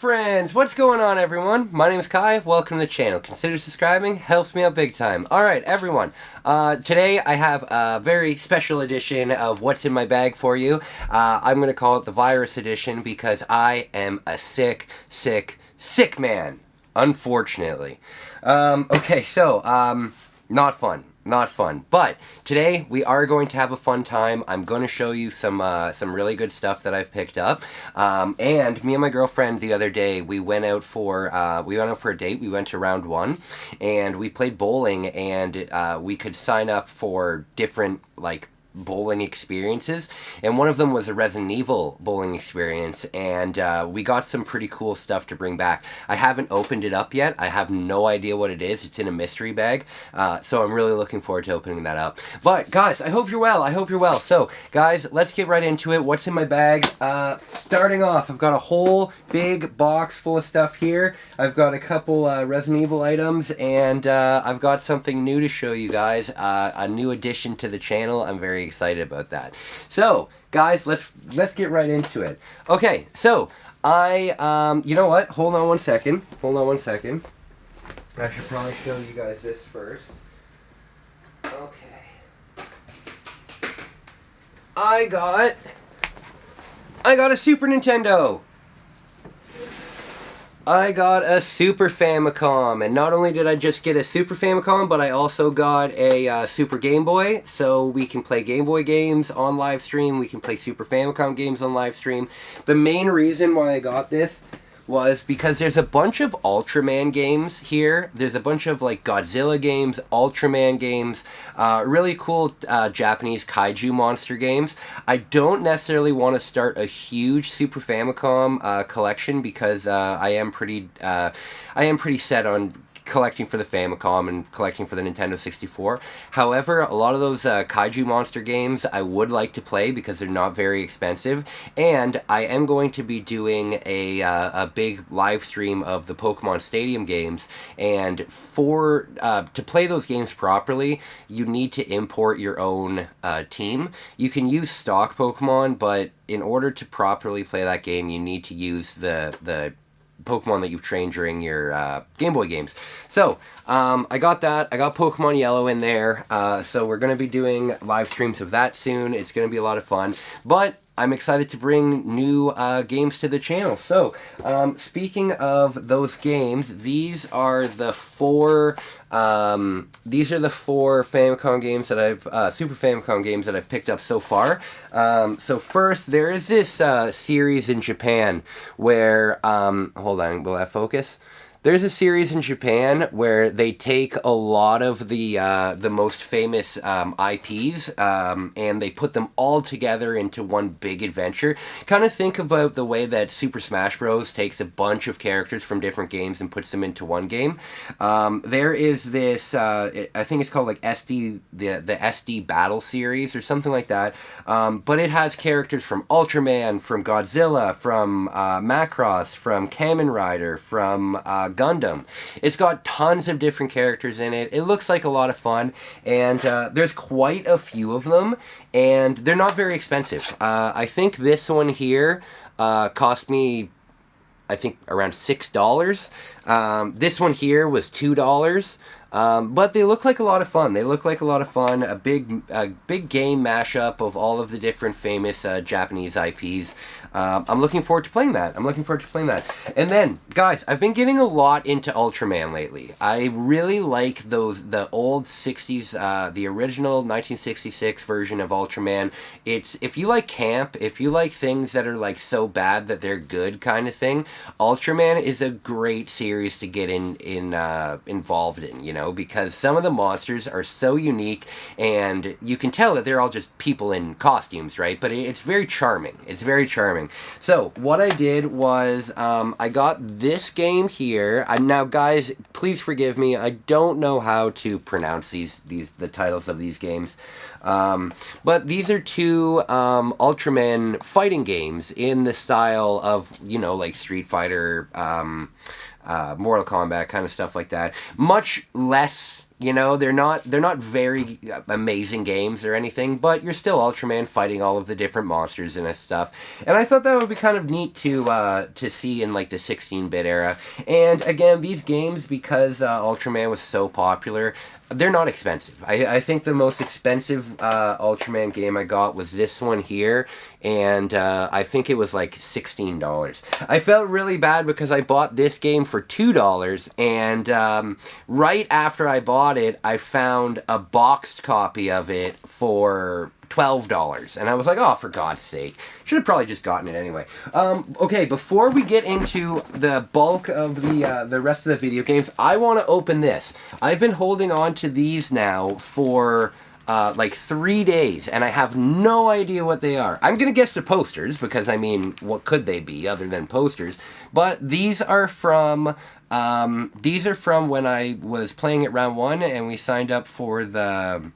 friends, what's going on everyone? My name is Kai, welcome to the channel. Consider subscribing, helps me out big time. Alright everyone, today I have a very special edition of What's in My Bag for you. I'm going to call it the virus edition because I am a sick man, unfortunately. Okay, so, not fun. Not fun. But today we are going to have a fun time. I'm going to show you some really good stuff that I've picked up. And me and my girlfriend the other day, we went out for a date. We went to round one and we played bowling, and we could sign up for different bowling experiences, and one of them was a Resident Evil bowling experience, and we got some pretty cool stuff to bring back. I haven't opened it up yet. I have no idea what it is. It's in a mystery bag, so I'm really looking forward to opening that up. But guys, I hope you're well. I hope you're well. So guys, let's get right into it. What's in my bag? Starting off, I've got a whole big box full of stuff here. I've got a couple Resident Evil items, and I've got something new to show you guys, a new addition to the channel. I'm very excited about that. So guys, let's get right into it. Okay, so I you know what, hold on one second, I should probably show you guys this first. Okay, I got a Super Nintendo. I got a Super Famicom, and not only did I just get a Super Famicom, but I also got a Super Game Boy, so we can play Game Boy games on live stream, we can play Super Famicom games on live stream. The main reason why I got this was because there's a bunch of Ultraman games here. There's a bunch of Godzilla games, Ultraman games, really cool Japanese kaiju monster games. I don't necessarily want to start a huge Super Famicom collection because I am pretty set on collecting for the Famicom and collecting for the Nintendo 64. However, a lot of those kaiju monster games I would like to play because they're not very expensive, and I am going to be doing a big live stream of the Pokemon Stadium games, and to play those games properly, you need to import your own team. You can use stock Pokemon, but in order to properly play that game, you need to use the Pokemon that you've trained during your Game Boy games. So, I got that. I got Pokemon Yellow in there. So we're going to be doing live streams of that soon. It's going to be a lot of fun. But I'm excited to bring new games to the channel. So, speaking of those games, these are the four Famicom games that I've Super Famicom games that I've picked up so far. So first, there is this series in Japan where hold on, will that focus? There's a series in Japan where they take a lot of the most famous IPs and they put them all together into one big adventure. Kind of think about the way that Super Smash Bros. Takes a bunch of characters from different games and puts them into one game. There is this, I think it's called SD, the SD Battle Series or something like that. But it has characters from Ultraman, from Godzilla, from Macross, from Kamen Rider, from Gundam. It's got tons of different characters in it. It looks like a lot of fun, and there's quite a few of them, and they're not very expensive. I think this one here cost me, I think, around $6. This one here was $2. But they look like a lot of fun. A big game mashup of all of the different famous Japanese IPs. I'm looking forward to playing that. And then, guys, I've been getting a lot into Ultraman lately. I really like the old 60s, the original 1966 version of Ultraman. If you like camp, if you like things that are so bad that they're good kind of thing, Ultraman is a great series to get involved in, you know, because some of the monsters are so unique, and you can tell that they're all just people in costumes, right? But it's very charming. So what I did was I got this game here. Now, guys, please forgive me. I don't know how to pronounce the titles of these games. But these are two Ultraman fighting games in the style of, you know, like Street Fighter, Mortal Kombat, kind of stuff like that. Much less You know, they're not very amazing games or anything, but you're still Ultraman fighting all of the different monsters and stuff. And I thought that would be kind of neat to see in like the 16-bit era. And again, these games, because Ultraman was so popular, they're not expensive. I think the most expensive Ultraman game I got was this one here, and I think it was like $16. I felt really bad because I bought this game for $2, and right after I bought it, I found a boxed copy of it for $12, and I was like, oh, for God's sake. Should have probably just gotten it anyway. Okay, before we get into the bulk of the rest of the video games, I want to open this. I've been holding on to these now for like 3 days, and I have no idea what they are. I'm gonna guess the posters, because I mean, what could they be other than posters? But these are from when I was playing at round 1, and we signed up for the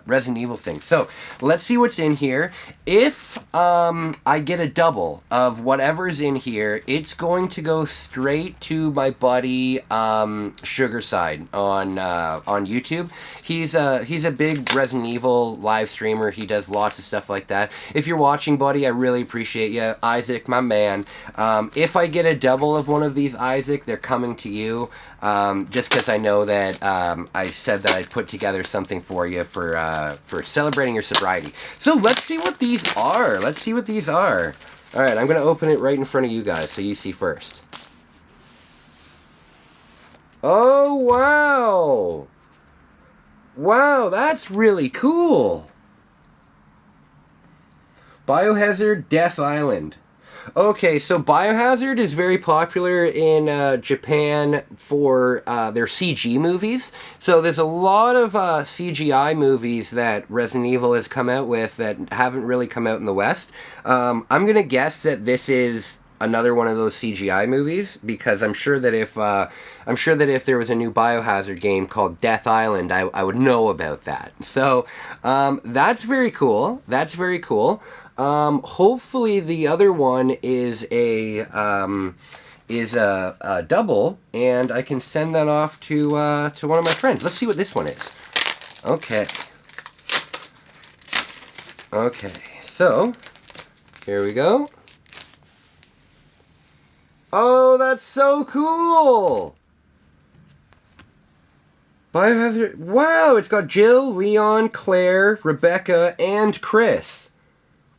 Resident Evil thing. So let's see what's in here. If I get a double of whatever's in here, it's going to go straight to my buddy Sugarside on YouTube. He's a big Resident Evil live streamer. He does lots of stuff like that. If you're watching, buddy, I really appreciate you. Isaac, my man. If I get a double of one of these, Isaac, they're coming to you. Just because I know that I said that I'd put together something for you for celebrating your sobriety. So let's see what these are. Let's see what these are. All right, I'm going to open it right in front of you guys so you see first. Oh, wow. Wow, that's really cool. Biohazard Death Island. Okay, so Biohazard is very popular in Japan for their CG movies. So there's a lot of CGI movies that Resident Evil has come out with that haven't really come out in the West. I'm going to guess that this is another one of those CGI movies, because I'm sure that if there was a new Biohazard game called Death Island, I would know about that. So that's very cool. That's very cool. Hopefully the other one is a double, and I can send that off to one of my friends. Let's see what this one is. Okay. Okay, so here we go. Oh, that's so cool! Biohazard. Wow, it's got Jill, Leon, Claire, Rebecca, and Chris.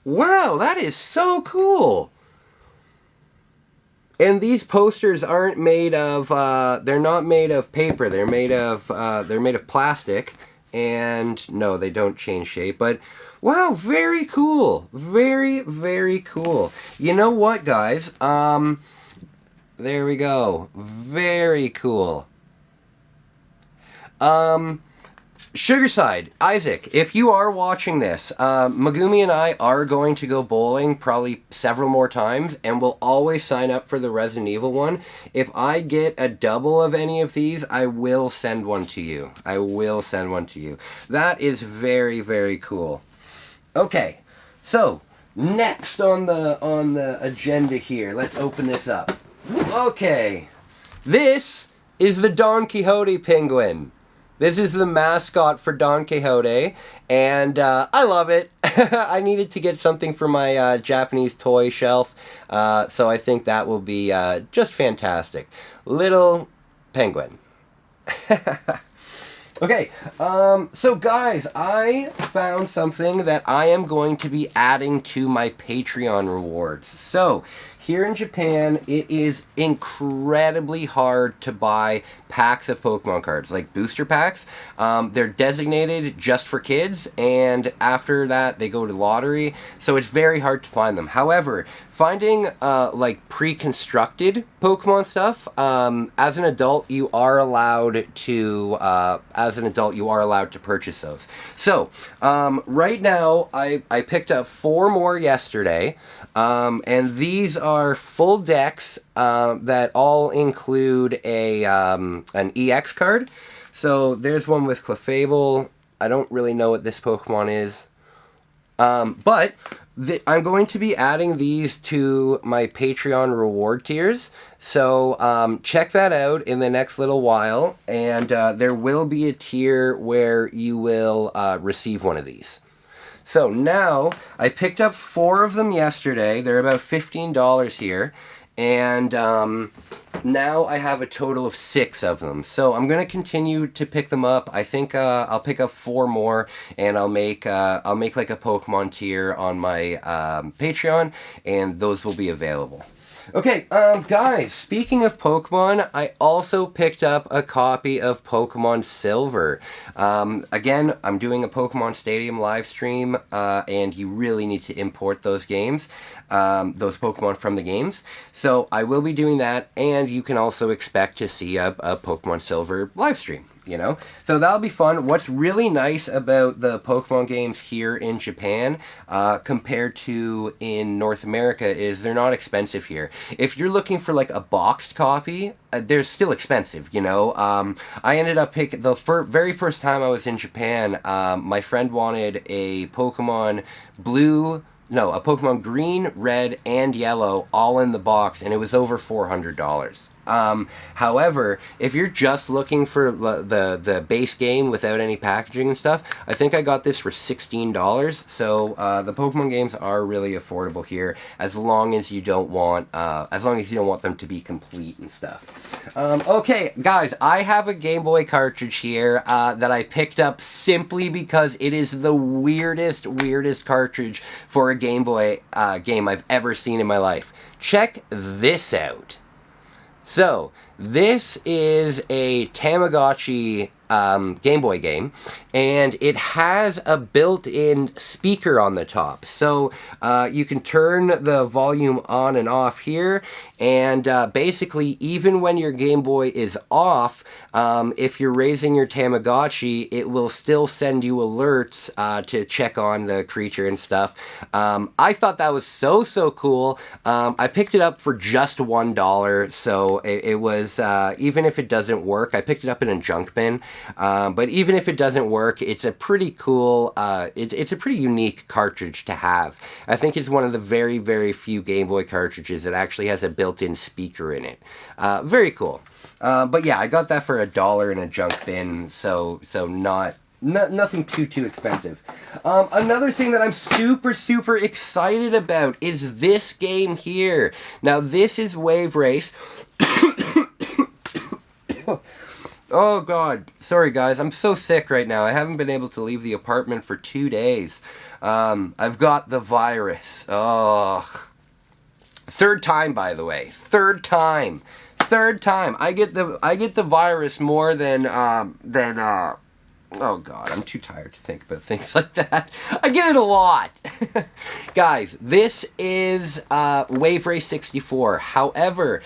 Wow, that is so cool! And these posters aren't made of, they're not made of paper, they're made of plastic, and no, they don't change shape, but wow, very cool! Very, very cool. You know what, guys? There we go. Very cool. Sugarside, Isaac, if you are watching this, Megumi and I are going to go bowling probably several more times, and we'll always sign up for the Resident Evil one. If I get a double of any of these, I will send one to you. I will send one to you. That is very, very cool. Okay, so next on the agenda here, let's open this up. Okay, this is the Don Quixote penguin. This is the mascot for Don Quixote, and I love it. I needed to get something for my Japanese toy shelf, so I think that will be just fantastic. Little penguin. Okay, so guys, I found something that I am going to be adding to my Patreon rewards. So, here in Japan, it is incredibly hard to buy packs of Pokemon cards, like booster packs. They're designated just for kids, and after that, they go to lottery, so it's very hard to find them. However, finding, like, pre-constructed Pokemon stuff, as an adult, you are allowed to, purchase those. So, right now, I picked up 4 more yesterday. And these are full decks that all include an EX card. So there's one with Clefable. I don't really know what this Pokemon is. But I'm going to be adding these to my Patreon reward tiers. So check that out in the next little while. And there will be a tier where you will receive one of these. So now, I picked up 4 of them yesterday. They're about $15 here. And now I have a total of 6 of them. So I'm going to continue to pick them up. I think I'll pick up 4 more, and I'll make like a Pokemon tier on my Patreon, and those will be available. Okay, guys, speaking of Pokemon, I also picked up a copy of Pokemon Silver. Again, I'm doing a Pokemon Stadium live stream, and you really need to import those games, those Pokemon from the games. So I will be doing that, and you can also expect to see a Pokemon Silver live stream. You know, so that'll be fun. What's really nice about the Pokemon games here in Japan compared to in North America is they're not expensive here. If you're looking for like a boxed copy, they're still expensive, you know. I ended up picking the very first time I was in Japan, my friend wanted a Pokemon a Pokemon green, red, and yellow all in the box, and it was over $400. However, if you're just looking for the base game without any packaging and stuff, I think I got this for $16. So the Pokemon games are really affordable here, as long as you don't want them to be complete and stuff. Okay, guys, I have a Game Boy cartridge here that I picked up simply because it is the weirdest cartridge for a Game Boy game I've ever seen in my life. Check this out. So, this is a Tamagotchi Game Boy game, and it has a built-in speaker on the top. So, you can turn the volume on and off here, and basically, even when your Game Boy is off, if you're raising your Tamagotchi, it will still send you alerts to check on the creature and stuff. I thought that was so cool. I picked it up for just $1, so it was, even if it doesn't work, I picked it up in a junk bin, but even if it doesn't work, it's a pretty cool, it's a pretty unique cartridge to have. I think it's one of the very few Game Boy cartridges that actually has a built-in speaker in it. Very cool. But yeah, I got that for $1 in a junk bin, so nothing too expensive. Another thing that I'm super excited about is this game here. Now, this is Wave Race. Oh god, sorry guys, I'm so sick right now. I haven't been able to leave the apartment for 2 days. I've got the virus. Oh, 3rd time, by the way. 3rd time. I get the virus more than oh god, I'm too tired to think about things like that. I get it a lot. Guys, this is Wave Race 64. However,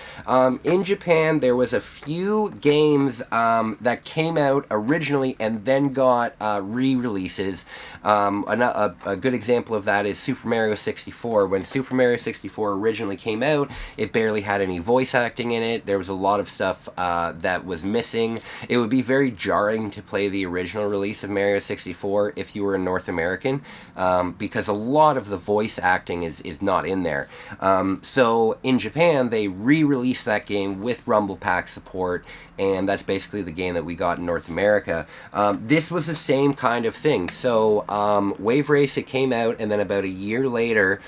in Japan, there was a few games that came out originally and then got re-releases. A good example of that is Super Mario 64. When Super Mario 64 originally came out, it barely had any voice acting in it. There was a lot of stuff that was missing. It would be very jarring to play the original release of Mario 64 if you were a North American, because a lot of the voice acting is not in there. So in Japan, they re-released that game with Rumble Pack support, and that's basically the game that we got in North America. This was the same kind of thing. So Wave Race, it came out, and then about a year later,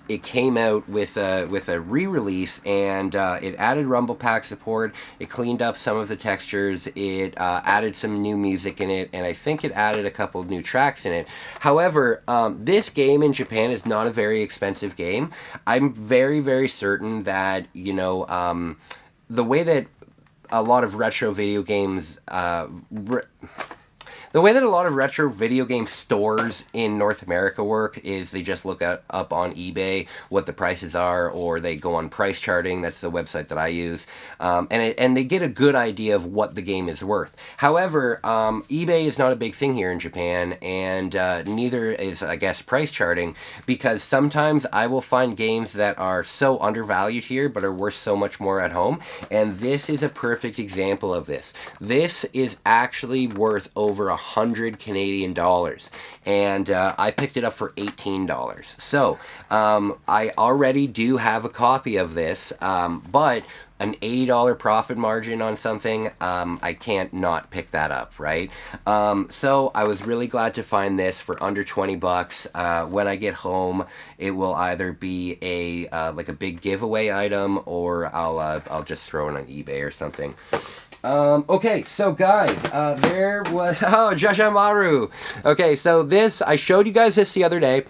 it came out with a re-release, and it added Rumble Pack support. It cleaned up some of the textures. It added some new music in it, and I think it added a couple of new tracks in it. However, this game in Japan is not a very expensive game. I'm very certain that, you know, the way that a lot of retro video games the way that a lot of retro video game stores in North America work is they just look up on eBay what the prices are, or they go on Price Charting. That's the website that I use, and they get a good idea of what the game is worth. However, eBay is not a big thing here in Japan, and neither is, I guess, Price Charting, because sometimes I will find games that are so undervalued here but are worth so much more at home, and this is a perfect example of this. This is actually worth over 100 Canadian dollars. And I picked it up for $18. So I already do have a copy of this, but an $80 profit margin on something, I can't not pick that up, right? So I was really glad to find this for under 20 bucks. When I get home, it will either be a like a big giveaway item, or I'll just throw it on eBay or something. Okay, so guys, there was, oh, Jajamaru. Okay, so this, I showed you guys this the other day.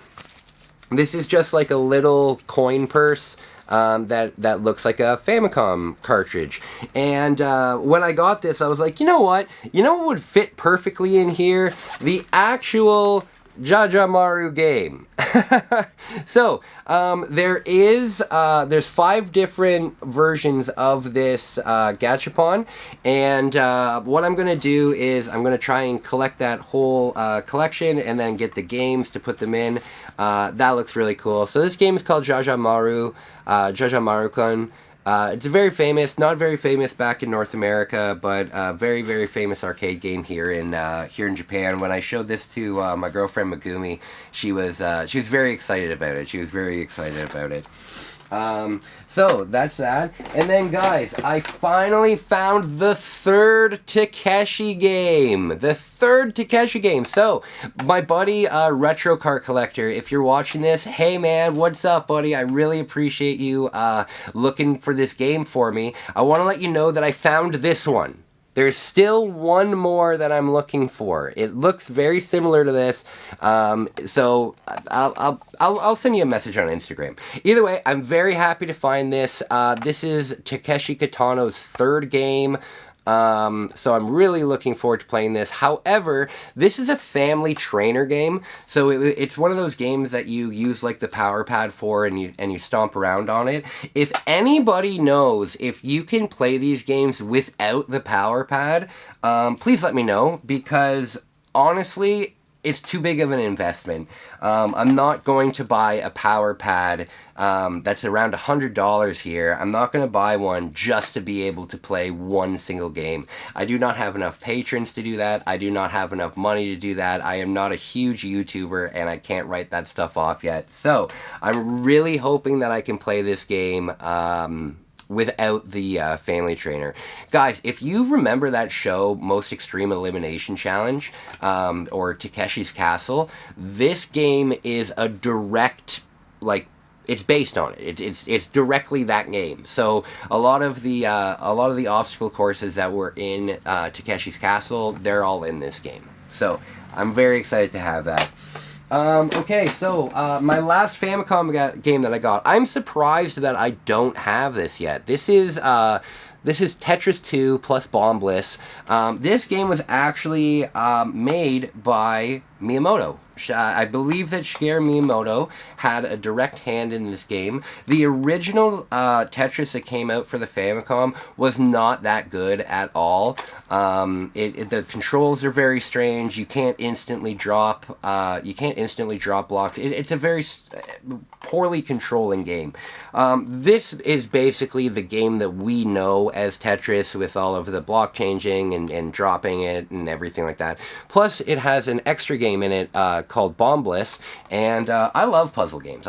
This is just like a little coin purse. That looks like a Famicom cartridge. And when I got this, I was like, you know what? You know what would fit perfectly in here? The actual Jajamaru game. So, there's 5 different versions of this gachapon, and what I'm going to do is I'm going to try and collect that whole collection and then get the games to put them in. That looks really cool. So this game is called Jajamaru, Jajamaru-kun. It's very famous, not very famous back in North America, but very, very famous arcade game here in Japan. When I showed this to my girlfriend Megumi, she was very excited about it. She was very excited about it. So that's that. And then guys, I finally found the third Takeshi game. The third Takeshi game. So my buddy Retro Cart Collector, if you're watching this, hey man, what's up buddy? I really appreciate you looking for this game for me. I want to let you know that I found this one. There's still one more that I'm looking for. It looks very similar to this, so I'll send you a message on Instagram. Either way, I'm very happy to find this. This is Takeshi Kitano's third game. So I'm really looking forward to playing this. However, this is a family trainer game, so it's one of those games that you use like the power pad for, and you stomp around on it. If anybody knows if you can play these games without the power pad, please let me know, because honestly, it's too big of an investment. I'm not going to buy a power pad that's around $100 here. I'm not going to buy one just to be able to play one single game. I do not have enough patrons to do that. I do not have enough money to do that. I am not a huge YouTuber, and I can't write that stuff off yet. So I'm really hoping that I can play this game without the family trainer. Guys, if you remember that show, Most Extreme Elimination Challenge, or Takeshi's Castle, this game is a direct, like, it's based on it. It's directly that game. So a lot of the obstacle courses that were in Takeshi's Castle, they're all in this game. So I'm very excited to have that. Okay, so, my last Famicom game that I got, I'm surprised that I don't have this yet. This is Tetris 2 plus Bomb Bliss. This game was actually, made by Miyamoto. I believe that Shigeru Miyamoto had a direct hand in this game. The original Tetris that came out for the Famicom was not that good at all. The controls are very strange. You can't instantly drop. Blocks. It's a very poorly controlling game. This is basically the game that we know as Tetris, with all of the block changing and dropping it and everything like that. Plus, it has an extra game in it called Bomb Bliss, and I love puzzle games.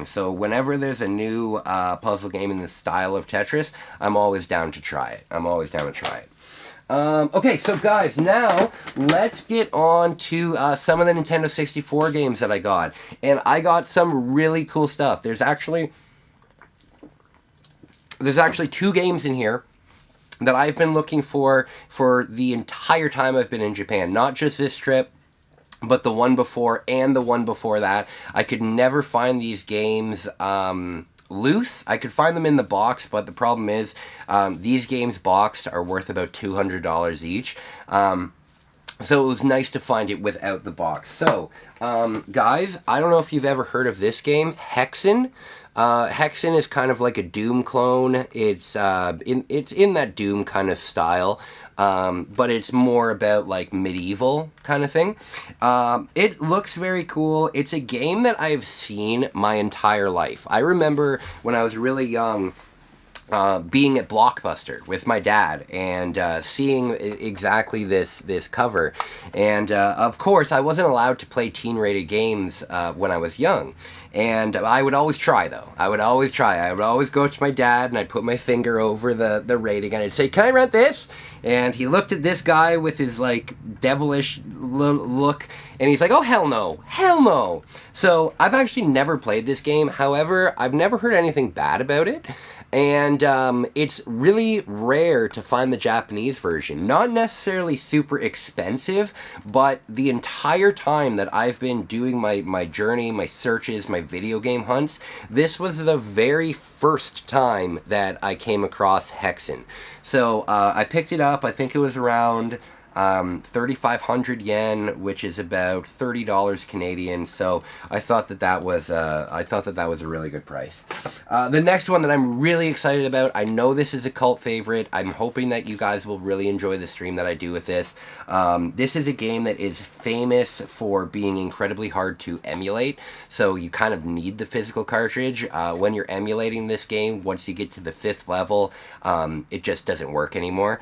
So whenever there's a new puzzle game in the style of Tetris, I'm always down to try it. Okay, so guys, now let's get on to some of the Nintendo 64 games that I got. And I got some really cool stuff. There's actually 2 games in here that I've been looking for the entire time I've been in Japan. Not just this trip, but the one before and the one before that. I could never find these games loose. I could find them in the box, but the problem is these games boxed are worth about $200 each. So it was nice to find it without the box. So, guys, I don't know if you've ever heard of this game, Hexen. Hexen is kind of like a Doom clone. It's in that Doom kind of style, but it's more about like medieval kind of thing. It looks very cool. It's a game that I've seen my entire life. I remember when I was really young, being at Blockbuster with my dad and seeing exactly this cover. And of course, I wasn't allowed to play teen-rated games when I was young. And I would always try, though. I would always try. I would always go to my dad, and I'd put my finger over the rating, and I'd say, "Can I rent this?" And he looked at this guy with his, like, devilish look, and he's like, "Oh, hell no. Hell no." So, I've actually never played this game. However, I've never heard anything bad about it. And it's really rare to find the Japanese version. Not necessarily super expensive, but the entire time that I've been doing my journey, my searches, my video game hunts, this was the very first time that I came across Hexen. So I picked it up. I think it was around 3,500 yen, which is about $30 Canadian. So I thought that was a really good price. The next one that I'm really excited about, I know this is a cult favorite. I'm hoping that you guys will really enjoy the stream that I do with this. This is a game that is famous for being incredibly hard to emulate, so you kind of need the physical cartridge. When you're emulating this game, once you get to the 5th level, it just doesn't work anymore.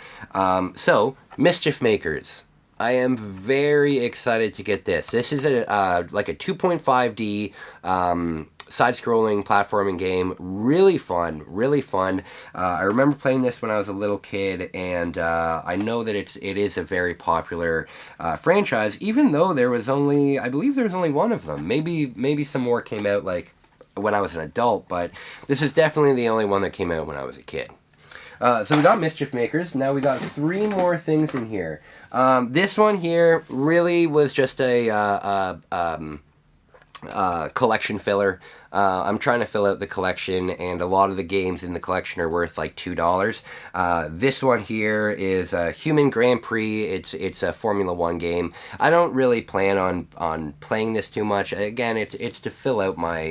So, Mischief Makers. I am very excited to get this. This is like a 2.5D side-scrolling platforming game. Really fun, really fun. I remember playing this when I was a little kid, and I know that it is a very popular franchise, even though there was only, I believe there was only one of them. Maybe some more came out like when I was an adult, but this is definitely the only one that came out when I was a kid. So we got Mischief Makers. Now we got 3 more things in here. This one here really was just a collection filler. I'm trying to fill out the collection, and a lot of the games in the collection are worth like $2. This one here is a Human Grand Prix. It's a Formula 1 game. I don't really plan on playing this too much. Again, it's to fill out my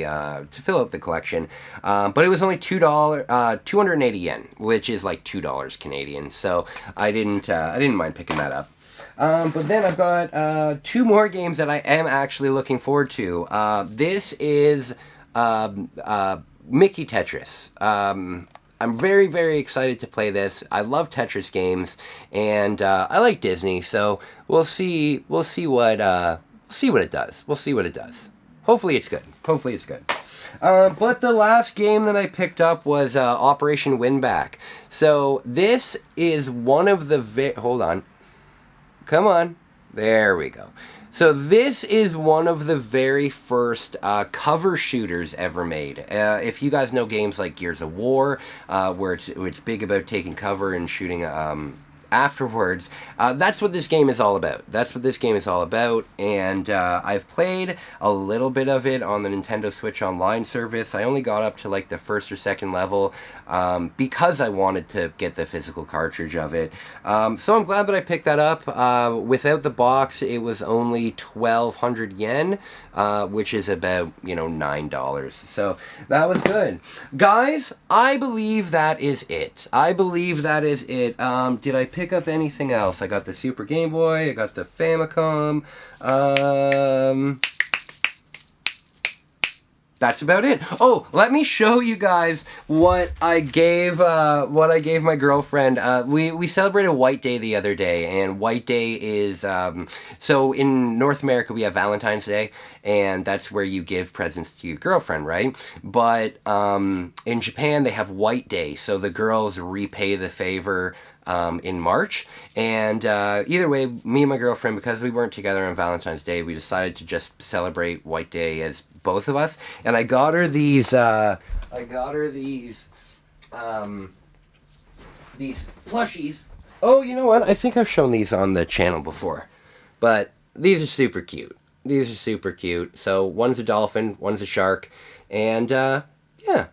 the collection. But it was only $2, 280 yen, which is like $2 Canadian. So I didn't mind picking that up. But then I've got 2 more games that I am actually looking forward to. This is Mickey Tetris. I'm very, very excited to play this. I love Tetris games, and I like Disney, so we'll see what it does. We'll see what it does. Hopefully it's good. But the last game that I picked up was Operation Winback. So this is one of the hold on. Come on. There we go. So this is one of the very first cover shooters ever made. If you guys know games like Gears of War, where it's big about taking cover and shooting afterwards, that's what this game is all about. And I've played a little bit of it on the Nintendo Switch Online service. I only got up to like the 1st or 2nd level because I wanted to get the physical cartridge of it. So I'm glad that I picked that up. Without the box, it was only 1,200 yen, which is about, $9. So that was good. Guys, I believe that is it. Did I pick up anything else? I got the Super Game Boy, I got the Famicom, that's about it. Oh, let me show you guys what I gave my girlfriend. We celebrated White Day the other day, and White Day is so in North America we have Valentine's Day, and that's where you give presents to your girlfriend, right? But in Japan they have White Day, so the girls repay the favor in March. And either way, me and my girlfriend, because we weren't together on Valentine's Day, we decided to just celebrate White Day as both of us. And I got her these plushies. Oh, you know what? I think I've shown these on the channel before. But these are super cute. So one's a dolphin, one's a shark. And yeah,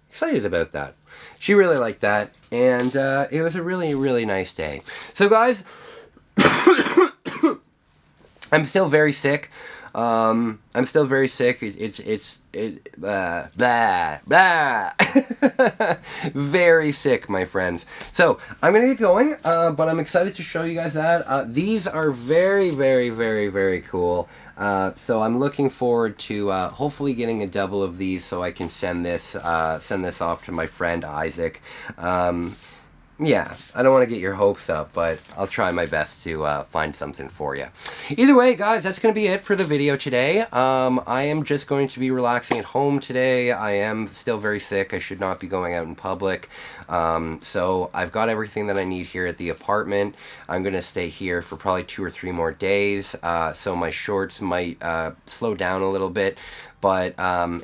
excited about that. She really liked that. And it was a really, really nice day. So guys, I'm still very sick. Very sick, my friends. So, I'm gonna get going, but I'm excited to show you guys that. These are very, very, very, very cool. So I'm looking forward to hopefully getting a double of these so I can send this off to my friend Isaac. Yeah, I don't want to get your hopes up, but I'll try my best to find something for you. Either way, guys, that's going to be it for the video today. I am just going to be relaxing at home today. I am still very sick. I should not be going out in public. So I've got everything that I need here at the apartment. I'm going to stay here for probably 2 or 3 more days, so my shorts might slow down a little bit. But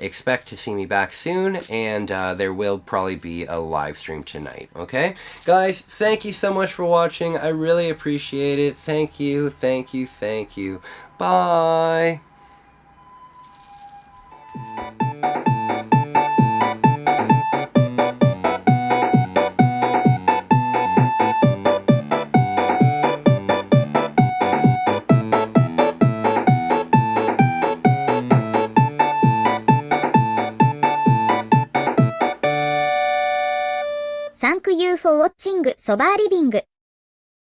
expect to see me back soon, and there will probably be a live stream tonight, okay? Guys, thank you so much for watching. I really appreciate it. Thank you, thank you, thank you. Bye! Thank you for watching そばリビング